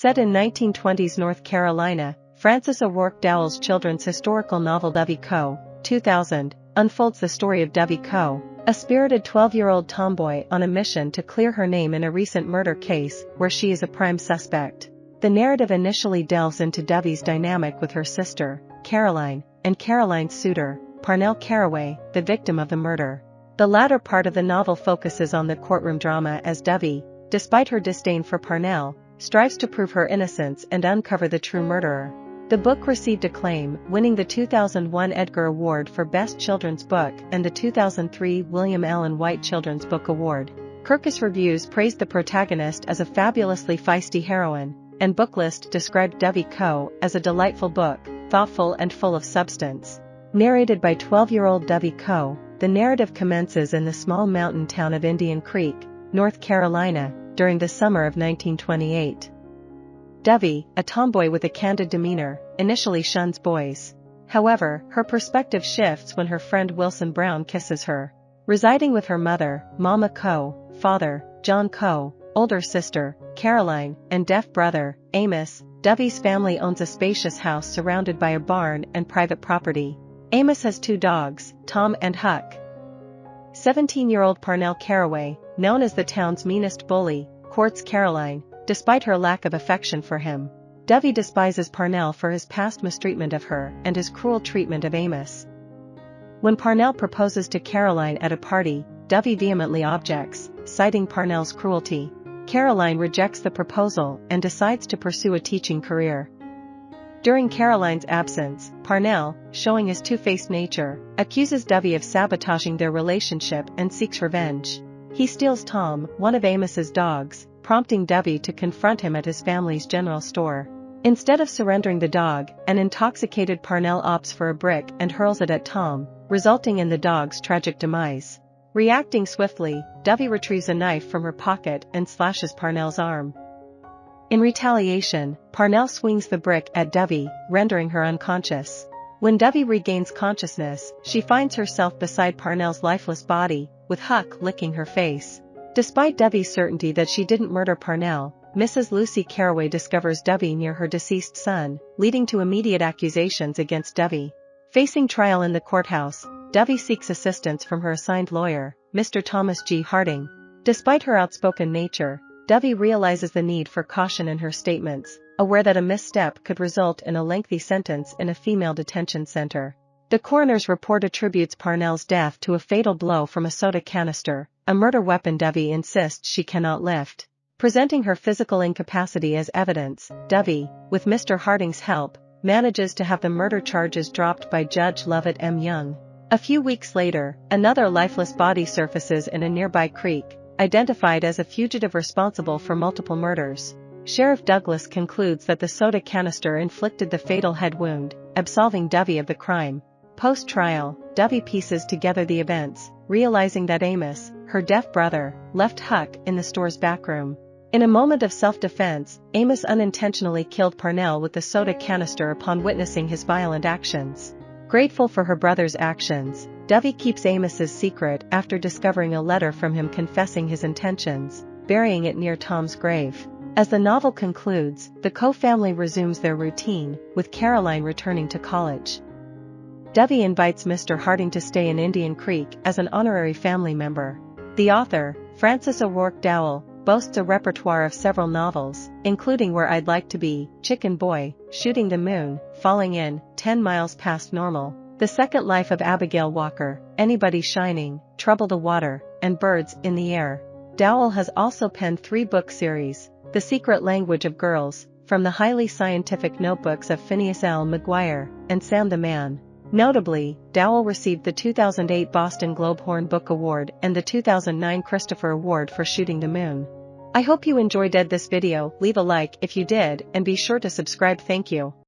Set in 1920s North Carolina, Frances O'Roark Dowell's children's historical novel Dovey Coe, 2000, unfolds the story of Dovey Coe, a spirited 12-year-old tomboy on a mission to clear her name in a recent murder case where she is a prime suspect. The narrative initially delves into Dovey's dynamic with her sister, Caroline, and Caroline's suitor, Parnell Caraway, the victim of the murder. The latter part of the novel focuses on the courtroom drama as Dovey, despite her disdain for Parnell, strives to prove her innocence and uncover the true murderer. The book received acclaim, winning the 2001 Edgar Award for Best Children's Book and the 2003 William Allen White Children's Book Award. Kirkus Reviews praised the protagonist as a fabulously feisty heroine, and Booklist described Dovey Coe as a delightful book, thoughtful and full of substance. Narrated by 12-year-old Dovey Coe, the narrative commences in the small mountain town of Indian Creek, North Carolina, during the summer of 1928. Dovey, a tomboy with a candid demeanor, initially shuns boys. However, her perspective shifts when her friend Wilson Brown kisses her. Residing with her mother, Mama Coe, father, John Coe, older sister, Caroline, and deaf brother, Amos, Dovey's family owns a spacious house surrounded by a barn and private property. Amos has 2 dogs, Tom and Huck. 17-year-old Parnell Caraway, known as the town's meanest bully, courts Caroline, despite her lack of affection for him. Dovey despises Parnell for his past mistreatment of her and his cruel treatment of Amos. When Parnell proposes to Caroline at a party, Dovey vehemently objects, citing Parnell's cruelty. Caroline rejects the proposal and decides to pursue a teaching career. During Caroline's absence, Parnell, showing his two-faced nature, accuses Dovey of sabotaging their relationship and seeks revenge. He steals Tom, one of Amos's dogs, prompting Dovey to confront him at his family's general store. Instead of surrendering the dog, an intoxicated Parnell opts for a brick and hurls it at Tom, resulting in the dog's tragic demise. Reacting swiftly, Dovey retrieves a knife from her pocket and slashes Parnell's arm. In retaliation, Parnell swings the brick at Dovey, rendering her unconscious. When Dovey regains consciousness, she finds herself beside Parnell's lifeless body, with Huck licking her face. Despite Dovey's certainty that she didn't murder Parnell, Mrs. Lucy Caraway discovers Dovey near her deceased son, leading to immediate accusations against Dovey. Facing trial in the courthouse, Dovey seeks assistance from her assigned lawyer, Mr. Thomas G. Harding. Despite her outspoken nature, Dovey realizes the need for caution in her statements, aware that a misstep could result in a lengthy sentence in a female detention center. The coroner's report attributes Parnell's death to a fatal blow from a soda canister, a murder weapon Dovey insists she cannot lift. Presenting her physical incapacity as evidence, Dovey, with Mr. Harding's help, manages to have the murder charges dropped by Judge Lovett M. Young. A few weeks later, another lifeless body surfaces in a nearby creek, identified as a fugitive responsible for multiple murders. Sheriff Douglas concludes that the soda canister inflicted the fatal head wound, absolving Dovey of the crime. Post-trial, Dovey pieces together the events, realizing that Amos, her deaf brother, left Huck in the store's backroom. In a moment of self-defense, Amos unintentionally killed Parnell with the soda canister upon witnessing his violent actions. Grateful for her brother's actions, Dovey keeps Amos's secret after discovering a letter from him confessing his intentions, burying it near Tom's grave. As the novel concludes, the Coe family resumes their routine, with Caroline returning to college. Dovey invites Mr. Harding to stay in Indian Creek as an honorary family member. The author, Frances O'Roark Dowell, boasts a repertoire of several novels, including Where I'd Like to Be, Chicken Boy, Shooting the Moon, Falling In, 10 Miles Past Normal, The Second Life of Abigail Walker, Anybody Shining, Trouble the Water, and Birds in the Air. Dowell has also penned 3 book series, The Secret Language of Girls, from the highly scientific notebooks of Phineas L. McGuire, and Sam the Man. Notably, Dowell received the 2008 Boston Globe Horn Book Award and the 2009 Christopher Award for Shooting the Moon. I hope you enjoyed this video. Leave a like if you did and be sure to subscribe. Thank you.